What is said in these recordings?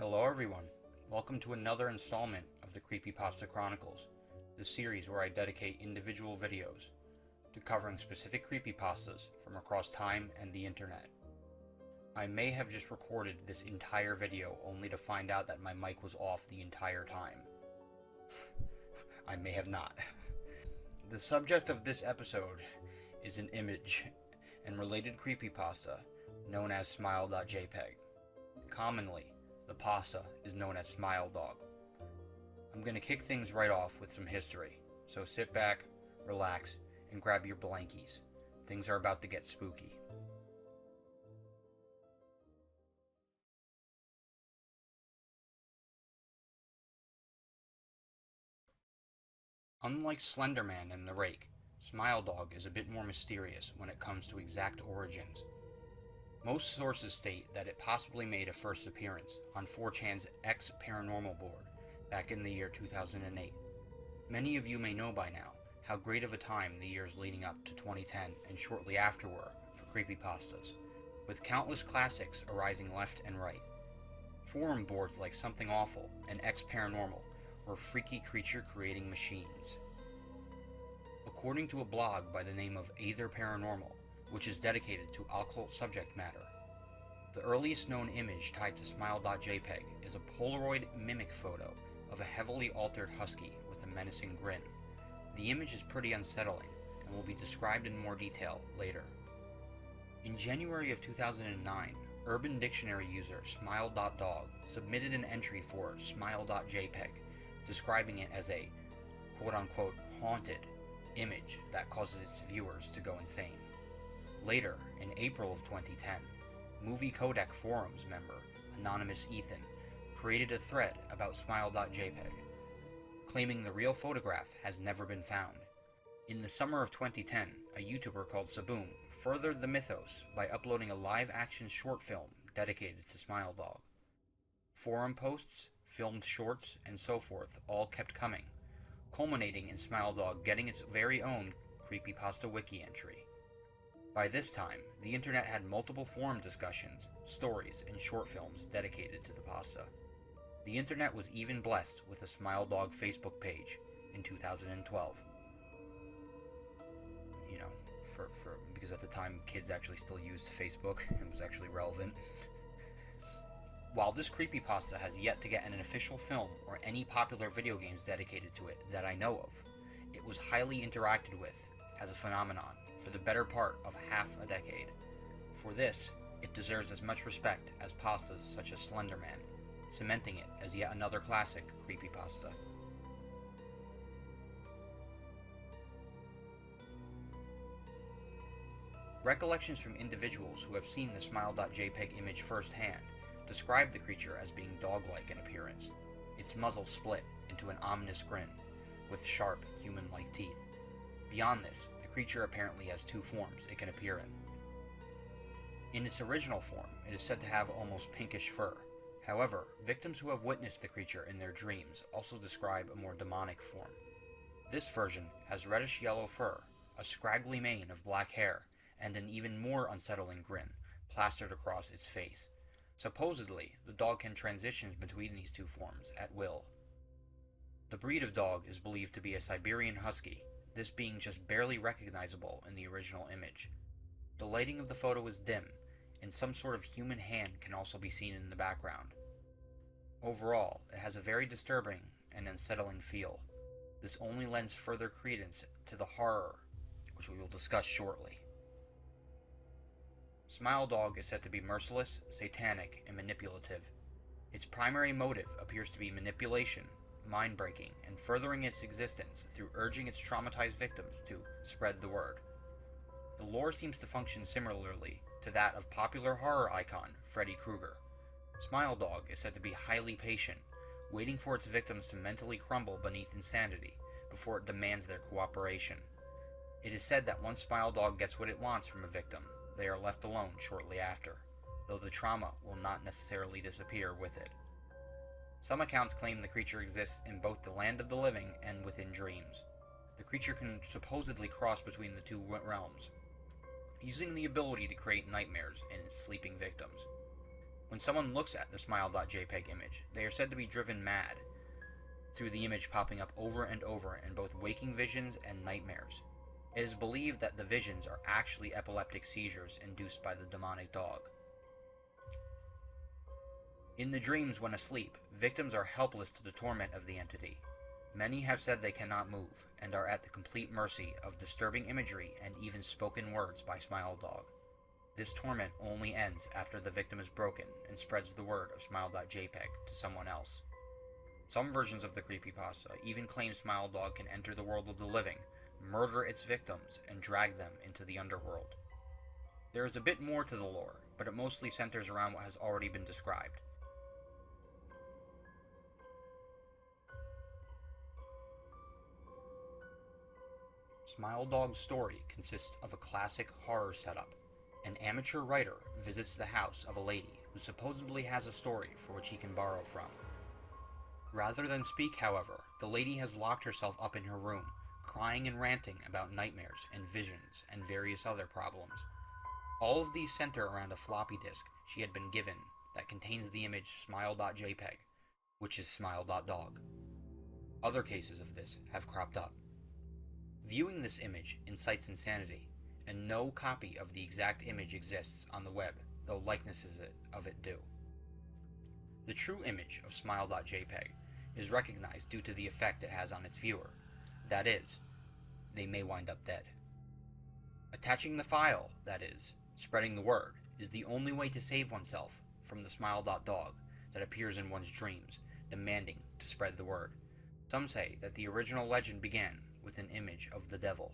Hello everyone, welcome to another installment of the Creepypasta Chronicles, the series where I dedicate individual videos to covering specific creepypastas from across time and the internet. I may have just recorded this entire video only to find out that my mic was off the entire time. I may have not. The subject of this episode is an image and related creepypasta known as Smile.jpg. Commonly, the pasta is known as Smile.dog. I'm going to kick things right off with some history, so sit back, relax, and grab your blankies. Things are about to get spooky. Unlike Slenderman and the Rake, Smile.dog is a bit more mysterious when it comes to exact origins. Most sources state that it possibly made a first appearance on 4chan's X Paranormal board back in the year 2008. Many of you may know by now how great of a time the years leading up to 2010 and shortly after were for creepypastas, with countless classics arising left and right. Forum boards like Something Awful and X Paranormal were freaky creature creating machines. According to a blog by the name of Either Paranormal, which is dedicated to occult subject matter, the earliest known image tied to Smile.jpg is a Polaroid mimic photo of a heavily altered husky with a menacing grin. The image is pretty unsettling and will be described in more detail later. In January of 2009, Urban Dictionary user smile.dog submitted an entry for Smile.jpg, describing it as a quote-unquote haunted image that causes its viewers to go insane. Later, in April of 2010, Movie Codec Forums member Anonymous Ethan created a thread about Smile.jpg, claiming the real photograph has never been found. In the summer of 2010, a YouTuber called Saboom furthered the mythos by uploading a live-action short film dedicated to Smile.dog. Forum posts, filmed shorts, and so forth all kept coming, culminating in Smile.dog getting its very own Creepypasta wiki entry. By this time, the internet had multiple forum discussions, stories, and short films dedicated to the pasta. The internet was even blessed with a Smile.dog Facebook page in 2012. Because at the time kids actually still used Facebook, it was actually relevant. While this creepypasta has yet to get an official film or any popular video games dedicated to it that I know of, it was highly interacted with as a phenomenon for the better part of half a decade. For this, it deserves as much respect as pastas such as Slenderman, cementing it as yet another classic creepypasta. Recollections from individuals who have seen the Smile.jpg image firsthand describe the creature as being dog-like in appearance, its muzzle split into an ominous grin, with sharp, human-like teeth. Beyond this, the creature apparently has two forms it can appear in. In its original form, it is said to have almost pinkish fur. However, victims who have witnessed the creature in their dreams also describe a more demonic form. This version has reddish-yellow fur, a scraggly mane of black hair, and an even more unsettling grin plastered across its face. Supposedly, the dog can transition between these two forms at will. The breed of dog is believed to be a Siberian Husky, this being just barely recognizable in the original image. The lighting of the photo is dim, and some sort of human hand can also be seen in the background. Overall, it has a very disturbing and unsettling feel. This only lends further credence to the horror, which we will discuss shortly. Smile.dog is said to be merciless, satanic, and manipulative. Its primary motive appears to be manipulation, mind-breaking, and furthering its existence through urging its traumatized victims to spread the word. The lore seems to function similarly to that of popular horror icon Freddy Krueger. Smile.dog is said to be highly patient, waiting for its victims to mentally crumble beneath insanity before it demands their cooperation. It is said that once Smile.dog gets what it wants from a victim, they are left alone shortly after, though the trauma will not necessarily disappear with it. Some accounts claim the creature exists in both the land of the living and within dreams. The creature can supposedly cross between the two realms, using the ability to create nightmares in its sleeping victims. When someone looks at the smile.jpg image, they are said to be driven mad through the image popping up over and over in both waking visions and nightmares. It is believed that the visions are actually epileptic seizures induced by the demonic dog. In the dreams when asleep, victims are helpless to the torment of the entity. Many have said they cannot move, and are at the complete mercy of disturbing imagery and even spoken words by Smile.dog. This torment only ends after the victim is broken and spreads the word of Smile.jpg to someone else. Some versions of the creepypasta even claim Smile.dog can enter the world of the living, murder its victims, and drag them into the underworld. There is a bit more to the lore, but it mostly centers around what has already been described. Smile.dog's story consists of a classic horror setup. An amateur writer visits the house of a lady who supposedly has a story for which he can borrow from. Rather than speak, however, the lady has locked herself up in her room, crying and ranting about nightmares and visions and various other problems. All of these center around a floppy disk she had been given that contains the image smile.jpg, which is smile.dog. Other cases of this have cropped up. Viewing this image incites insanity, and no copy of the exact image exists on the web, though likenesses of it do. The true image of smile.jpg is recognized due to the effect it has on its viewer. That is, they may wind up dead. Attaching the file, that is, spreading the word, is the only way to save oneself from the smile.dog that appears in one's dreams, demanding to spread the word. Some say that the original legend began with an image of the devil.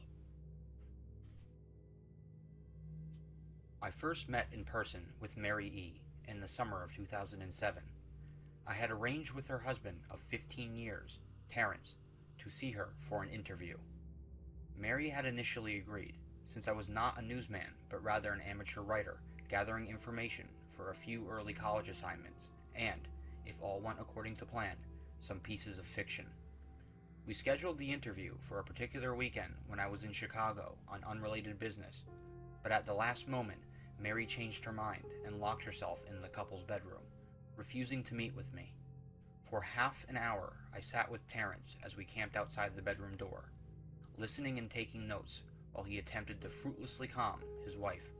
I first met in person with Mary E. in the summer of 2007. I had arranged with her husband of 15 years, Terrence, to see her for an interview. Mary had initially agreed, since I was not a newsman but rather an amateur writer gathering information for a few early college assignments and, if all went according to plan, some pieces of fiction. We scheduled the interview for a particular weekend when I was in Chicago on unrelated business, but at the last moment, Mary changed her mind and locked herself in the couple's bedroom, refusing to meet with me. For half an hour, I sat with Terrence as we camped outside the bedroom door, listening and taking notes while he attempted to fruitlessly calm his wife.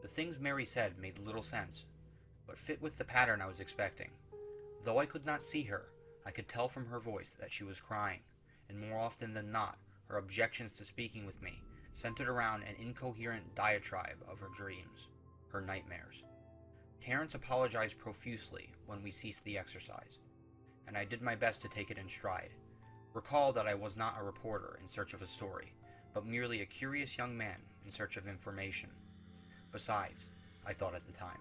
The things Mary said made little sense, but fit with the pattern I was expecting. Though I could not see her, I could tell from her voice that she was crying, and more often than not, her objections to speaking with me centered around an incoherent diatribe of her dreams, her nightmares. Terrence apologized profusely when we ceased the exercise, and I did my best to take it in stride. Recall that I was not a reporter in search of a story, but merely a curious young man in search of information. Besides, I thought at the time,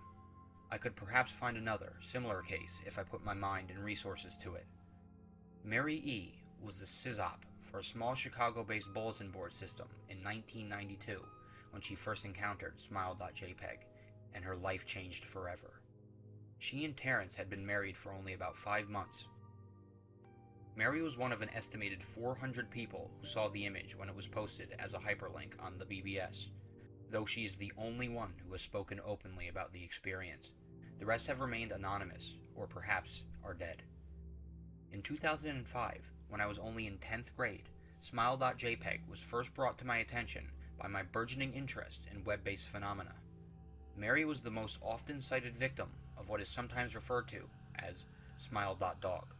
I could perhaps find another, similar case if I put my mind and resources to it. Mary E. was the SysOp for a small Chicago-based bulletin board system in 1992 when she first encountered smile.jpg, and her life changed forever. She and Terrence had been married for only about 5 months. Mary was one of an estimated 400 people who saw the image when it was posted as a hyperlink on the BBS, though she is the only one who has spoken openly about the experience. The rest have remained anonymous, or perhaps are dead. In 2005, when I was only in 10th grade, smile.jpg was first brought to my attention by my burgeoning interest in web-based phenomena. Mary was the most often cited victim of what is sometimes referred to as smile.dog.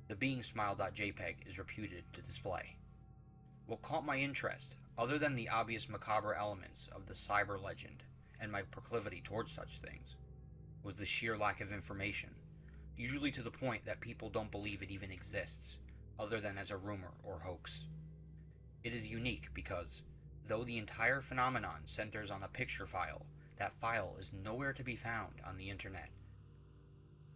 The being smile.jpg is reputed to display. What caught my interest, other than the obvious macabre elements of the cyber legend and my proclivity towards such things, was the sheer lack of information, usually to the point that people don't believe it even exists, other than as a rumor or hoax. It is unique because, though the entire phenomenon centers on a picture file, that file is nowhere to be found on the internet.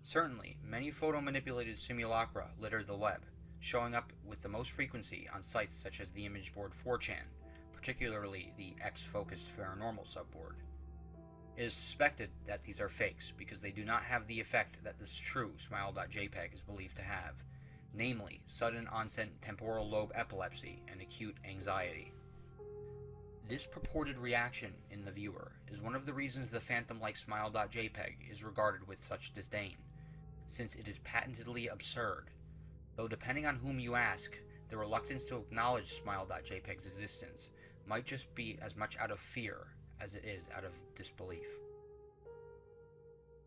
Certainly, many photo-manipulated simulacra litter the web, showing up with the most frequency on sites such as the image board 4chan, particularly the X-focused paranormal subboard. It is suspected that these are fakes because they do not have the effect that this true smile.jpg is believed to have, namely sudden onset temporal lobe epilepsy and acute anxiety. This purported reaction in the viewer is one of the reasons the phantom like smile.jpg is regarded with such disdain, since it is patently absurd, though depending on whom you ask, the reluctance to acknowledge smile.jpg's existence might just be as much out of fear as it is out of disbelief.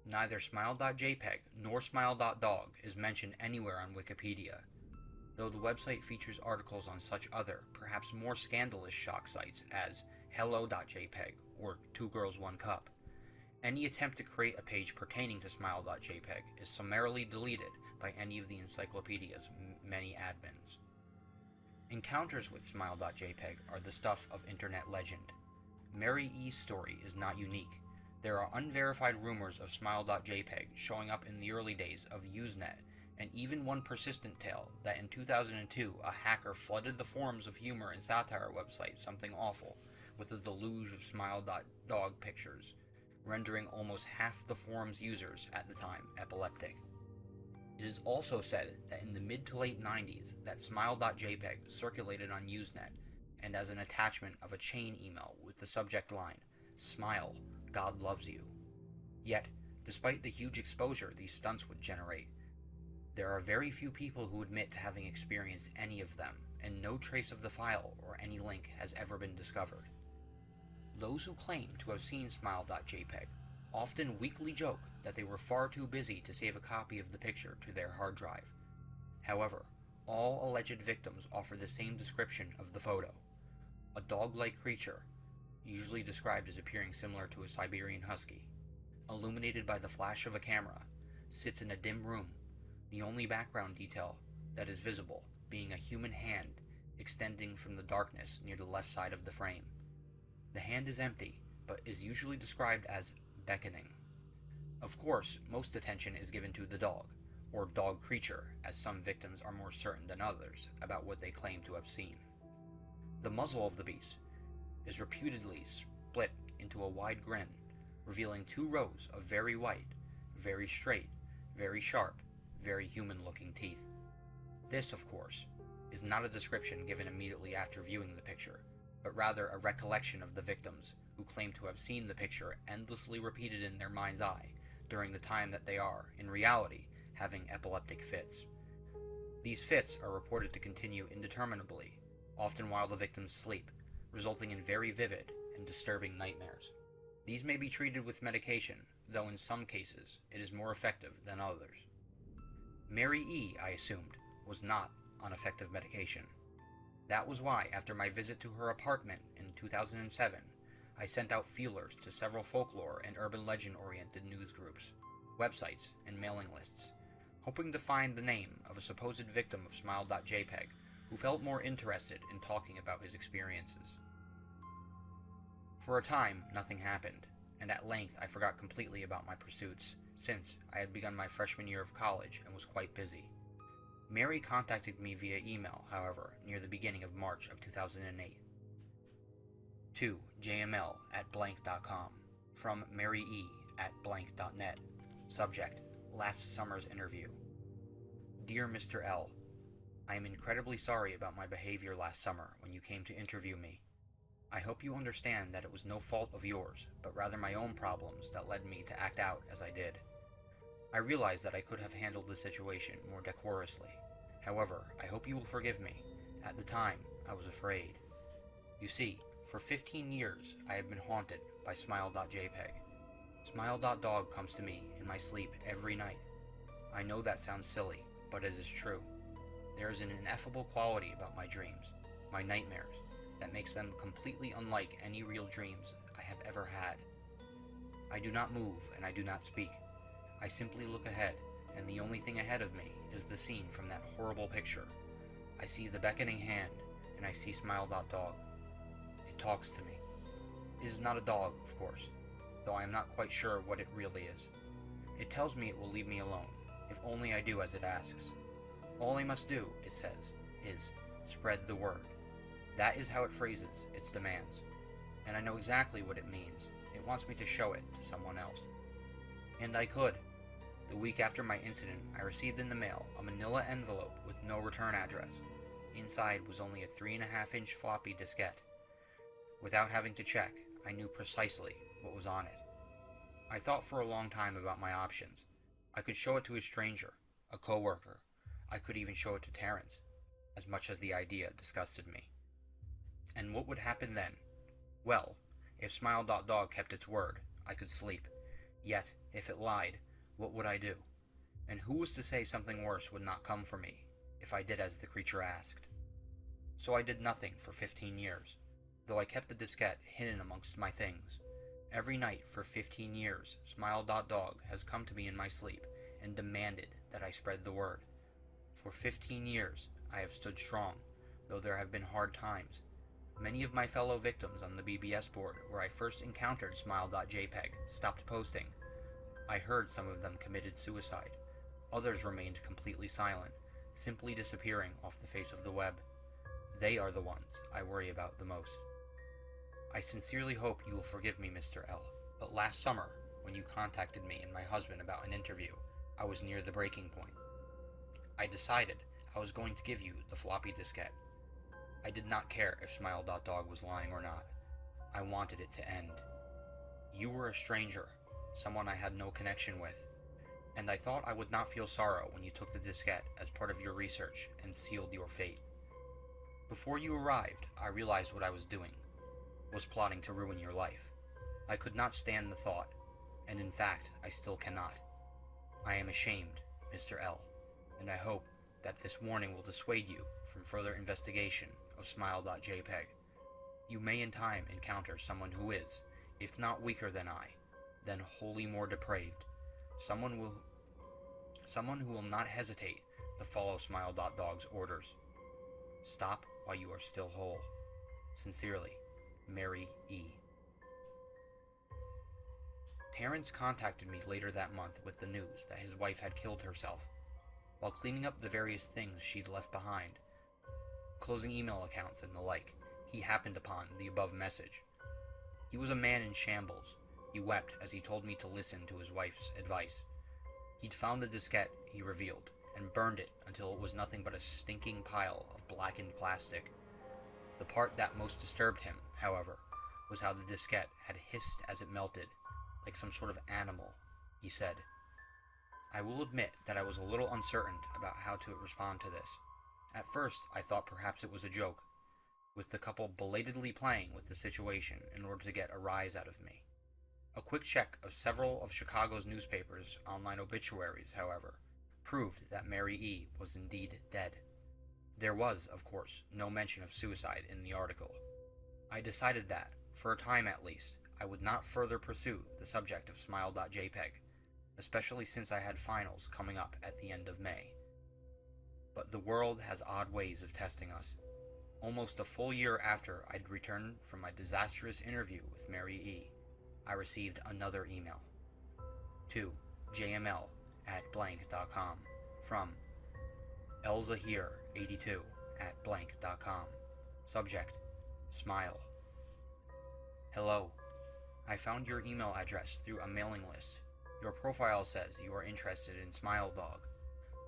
Neither smile.jpg nor smile.dog is mentioned anywhere on Wikipedia, though the website features articles on such other, perhaps more scandalous shock sites as hello.jpg or 2 Girls 1 Cup. Any attempt to create a page pertaining to smile.jpg is summarily deleted by any of the encyclopedia's many admins. Encounters with smile.jpg are the stuff of internet legend. Mary E's story is not unique. There are unverified rumors of smile.jpg showing up in the early days of Usenet, and even one persistent tale that in 2002 a hacker flooded the forums of humor and satire website Something Awful with a deluge of smile.dog pictures, rendering almost half the forum's users at the time epileptic. It is also said that in the mid to late 90s that smile.jpg circulated on Usenet and as an attachment of a chain email with the subject line, "Smile, God loves you." Yet, despite the huge exposure these stunts would generate, there are very few people who admit to having experienced any of them, and no trace of the file or any link has ever been discovered. Those who claim to have seen smile.jpg often weakly joke that they were far too busy to save a copy of the picture to their hard drive. However, all alleged victims offer the same description of the photo. A dog-like creature, usually described as appearing similar to a Siberian husky, illuminated by the flash of a camera, sits in a dim room, the only background detail that is visible being a human hand extending from the darkness near the left side of the frame. The hand is empty, but is usually described as beckoning. Of course, most attention is given to the dog, or dog creature, as some victims are more certain than others about what they claim to have seen. The muzzle of the beast is reputedly split into a wide grin, revealing 2 rows of very white, very straight, very sharp, very human-looking teeth. This, of course, is not a description given immediately after viewing the picture, but rather a recollection of the victims who claim to have seen the picture endlessly repeated in their mind's eye during the time that they are, in reality, having epileptic fits. These fits are reported to continue indeterminably, often while the victims sleep, resulting in very vivid and disturbing nightmares. These may be treated with medication, though in some cases it is more effective than others. Mary E., I assumed, was not on effective medication. That was why, after my visit to her apartment in 2007, I sent out feelers to several folklore and urban legend-oriented news groups, websites, and mailing lists, hoping to find the name of a supposed victim of smile.jpg who felt more interested in talking about his experiences. For a time, nothing happened, and at length I forgot completely about my pursuits, since I had begun my freshman year of college and was quite busy. Mary contacted me via email, however, near the beginning of March of 2008. To jml@blank.com, from Mary E. @blank.net. Subject: last summer's interview. Dear Mr. L., I am incredibly sorry about my behavior last summer when you came to interview me. I hope you understand that it was no fault of yours, but rather my own problems that led me to act out as I did. I realize that I could have handled the situation more decorously. However, I hope you will forgive me. At the time, I was afraid. You see, for 15 years, I have been haunted by smile.jpg. Smile.dog comes to me in my sleep every night. I know that sounds silly, but it is true. There is an ineffable quality about my dreams, my nightmares, that makes them completely unlike any real dreams I have ever had. I do not move and I do not speak. I simply look ahead, and the only thing ahead of me is the scene from that horrible picture. I see the beckoning hand, and I see smile.dog. It talks to me. It is not a dog, of course, though I am not quite sure what it really is. It tells me it will leave me alone, if only I do as it asks. All I must do, it says, is spread the word. That is how it phrases its demands, and I know exactly what it means. It wants me to show it to someone else. And I could. The week after my incident, I received in the mail a manila envelope with no return address. Inside was only a 3.5-inch floppy diskette, Without having to check, I knew precisely what was on it. I thought for a long time about my options. I could show it to a stranger, a coworker. I could even show it to Terrence, as much as the idea disgusted me. And what would happen then? Well, if Smile.dog kept its word, I could sleep. Yet, if it lied, what would I do? And who was to say something worse would not come for me, if I did as the creature asked? So I did nothing for 15 years, though I kept the diskette hidden amongst my things. Every night for 15 years, Smile.dog has come to me in my sleep and demanded that I spread the word. For 15 years, I have stood strong, though there have been hard times. Many of my fellow victims on the BBS board where I first encountered Smile.jpg stopped posting. I heard some of them committed suicide. Others remained completely silent, simply disappearing off the face of the web. They are the ones I worry about the most. I sincerely hope you will forgive me, Mr. L. But last summer, when you contacted me and my husband about an interview, I was near the breaking point. I decided I was going to give you the floppy diskette. I did not care if Smile.dog was lying or not. I wanted it to end. You were a stranger, someone I had no connection with, and I thought I would not feel sorrow when you took the diskette as part of your research and sealed your fate. Before you arrived, I realized what I was doing, was plotting to ruin your life. I could not stand the thought, and in fact, I still cannot. I am ashamed, Mr. L, and I hope that this warning will dissuade you from further investigation of Smile.jpg. You may in time encounter someone who is, if not weaker than I, then wholly more depraved. Someone who will not hesitate to follow Smile.dog's orders. Stop while you are still whole. Sincerely, Mary E. Terrence contacted me later that month with the news that his wife had killed herself. While cleaning up the various things she'd left behind, closing email accounts and the like, he happened upon the above message. He was a man in shambles. He wept as he told me to listen to his wife's advice. He'd found the diskette, he revealed, and burned it until it was nothing but a stinking pile of blackened plastic. The part that most disturbed him, however, was how the diskette had hissed as it melted, like some sort of animal, he said. I will admit that I was a little uncertain about how to respond to this. At first, I thought perhaps it was a joke, with the couple belatedly playing with the situation in order to get a rise out of me. A quick check of several of Chicago's newspapers' online obituaries, however, proved that Mary E. was indeed dead. There was, of course, no mention of suicide in the article. I decided that, for a time at least, I would not further pursue the subject of Smile.jpg, especially since I had finals coming up at the end of May. But the world has odd ways of testing us. Almost a full year after I'd returned from my disastrous interview with Mary E., I received another email. To jml@blank.com from elzahir82@blank.com. Subject: Smile. Hello. I found your email address through a mailing list. Your profile says you are interested in Smile.dog.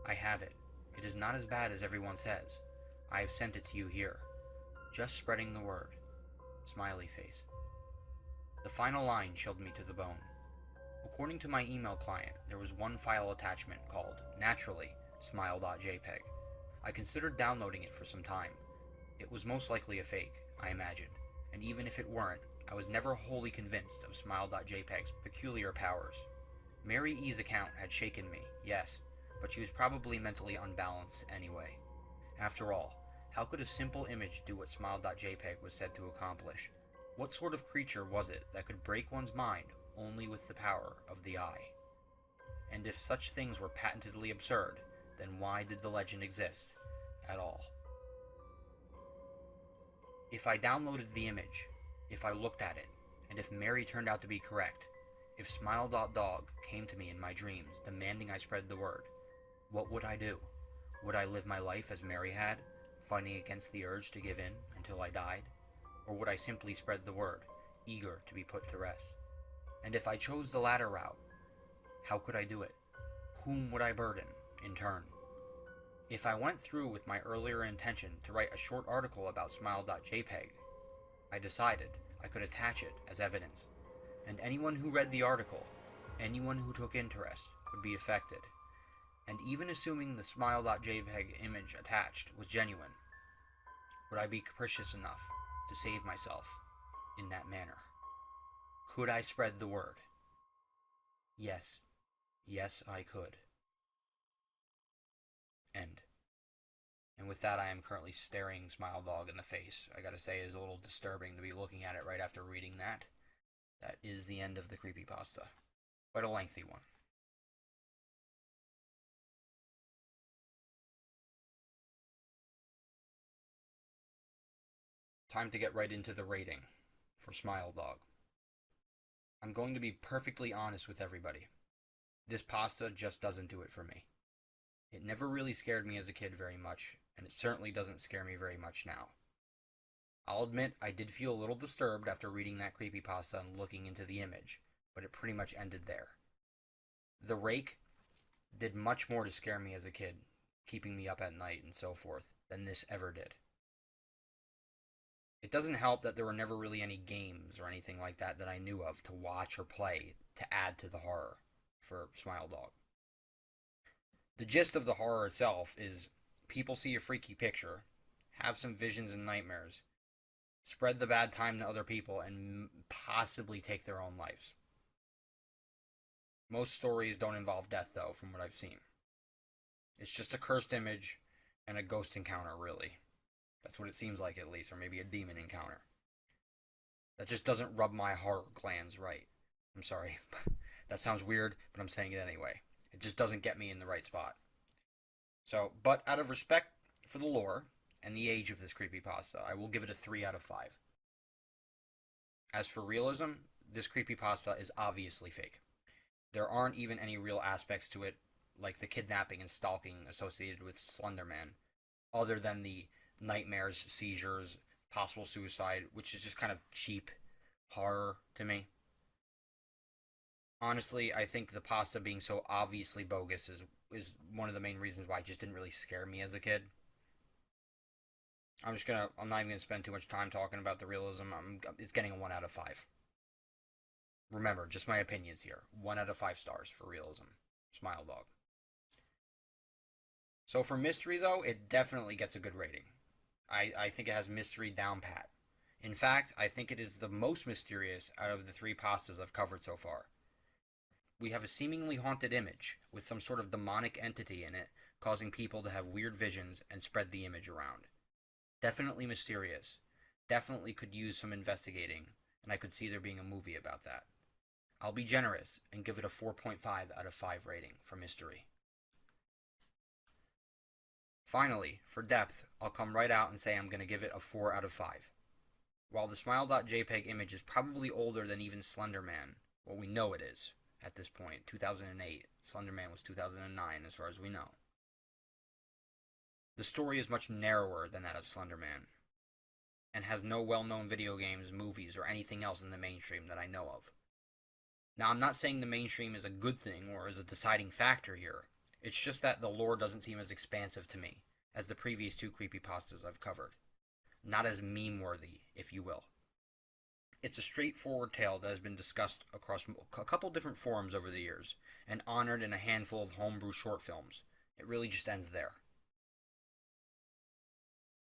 I have it. It is not as bad as everyone says. I have sent it to you here. Just spreading the word. Smiley face. The final line chilled me to the bone. According to my email client, there was one file attachment called, naturally, Smile.jpg. I considered downloading it for some time. It was most likely a fake, I imagined, and even if it weren't, I was never wholly convinced of Smile.jpg's peculiar powers. Mary E.'s account had shaken me, yes, but she was probably mentally unbalanced anyway. After all, how could a simple image do what Smile.jpg was said to accomplish? What sort of creature was it that could break one's mind only with the power of the eye? And if such things were patently absurd, then why did the legend exist at all? If I downloaded the image, if I looked at it, and if Mary turned out to be correct, if Smile.dog came to me in my dreams demanding I spread the word, what would I do? Would I live my life as Mary had, fighting against the urge to give in until I died? Or would I simply spread the word, eager to be put to rest? And if I chose the latter route, how could I do it? Whom would I burden, in turn? If I went through with my earlier intention to write a short article about Smile.jpg, I decided I could attach it as evidence, and anyone who read the article, anyone who took interest, would be affected. And even assuming the smile.jpg image attached was genuine, would I be capricious enough to save myself in that manner? Could I spread the word? Yes. Yes, I could. End. And with that, I am currently staring Smile.dog in the face. I gotta say, it is a little disturbing to be looking at it right after reading that. That is the end of the creepypasta. Quite a lengthy one. Time to get right into the rating for Smile.dog. I'm going to be perfectly honest with everybody. This pasta just doesn't do it for me. It never really scared me as a kid very much, and it certainly doesn't scare me very much now. I'll admit I did feel a little disturbed after reading that creepypasta and looking into the image, but it pretty much ended there. The Rake did much more to scare me as a kid, keeping me up at night and so forth, than this ever did. It doesn't help that there were never really any games or anything like that that I knew of to watch or play to add to the horror for Smile.dog. The gist of the horror itself is people see a freaky picture, have some visions and nightmares, spread the bad time to other people, and possibly take their own lives. Most stories don't involve death, though, from what I've seen. It's just a cursed image and a ghost encounter, really. That's what it seems like, at least, or maybe a demon encounter. That just doesn't rub my horror glands right. I'm sorry. That sounds weird, but I'm saying it anyway. It just doesn't get me in the right spot. So, but out of respect for the lore and the age of this creepypasta, I will give it a 3 out of 5. As for realism, this creepypasta is obviously fake. There aren't even any real aspects to it, like the kidnapping and stalking associated with Slender Man, other than the nightmares, seizures, possible suicide, which is just kind of cheap horror to me. Honestly, I think the pasta being so obviously bogus is one of the main reasons why it just didn't really scare me as a kid. I'm not even gonna spend too much time talking about the realism. It's getting a 1 out of 5. Remember, just my opinions here. 1 out of 5 stars for realism. Smile.dog. So for mystery, though, it definitely gets a good rating. I think it has mystery down pat. In fact, I think it is the most mysterious out of the 3 pastas I've covered so far. We have a seemingly haunted image with some sort of demonic entity in it, causing people to have weird visions and spread the image around. Definitely mysterious. Definitely could use some investigating, and I could see there being a movie about that. I'll be generous and give it a 4.5 out of 5 rating for mystery. Finally, for depth, I'll come right out and say I'm going to give it a 4 out of 5. While the smile.jpg image is probably older than even Slender Man, well, we know it is at this point, 2008. Slender Man was 2009 as far as we know. The story is much narrower than that of Slender Man, and has no well-known video games, movies, or anything else in the mainstream that I know of. Now, I'm not saying the mainstream is a good thing or is a deciding factor here. It's just that the lore doesn't seem as expansive to me as the previous 2 creepypastas I've covered. Not as meme-worthy, if you will. It's a straightforward tale that has been discussed across a couple different forums over the years, and honored in a handful of homebrew short films. It really just ends there.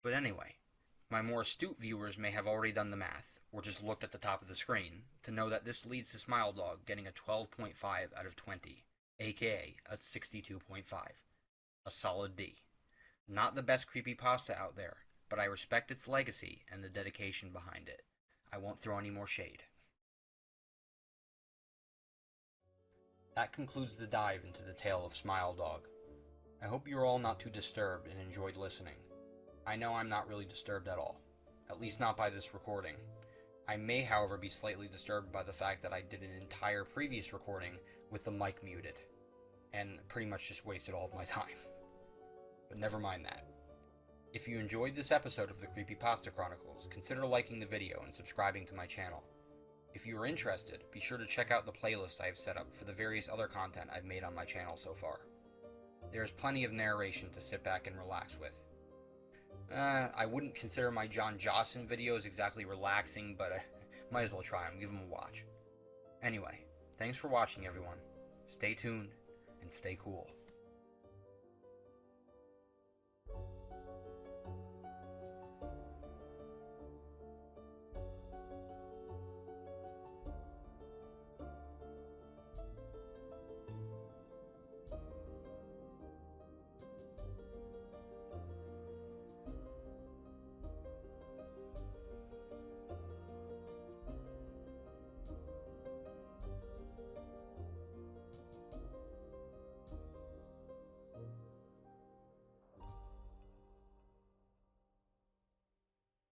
But anyway, my more astute viewers may have already done the math, or just looked at the top of the screen, to know that this leads to Smile.dog getting a 12.5 out of 20, aka a 62.5. A solid D. Not the best creepypasta out there, but I respect its legacy and the dedication behind it. I won't throw any more shade. That concludes the dive into the tale of Smile.dog. I hope you're all not too disturbed and enjoyed listening. I know I'm not really disturbed at all, at least not by this recording. I may, however, be slightly disturbed by the fact that I did an entire previous recording with the mic muted, and pretty much just wasted all of my time. But never mind that. If you enjoyed this episode of the Creepypasta Chronicles, consider liking the video and subscribing to my channel. If you are interested, be sure to check out the playlist I have set up for the various other content I've made on my channel so far. There is plenty of narration to sit back and relax with. I wouldn't consider my John Johnson videos exactly relaxing, but Might as well try them, give them a watch. Anyway, thanks for watching everyone. Stay tuned and stay cool.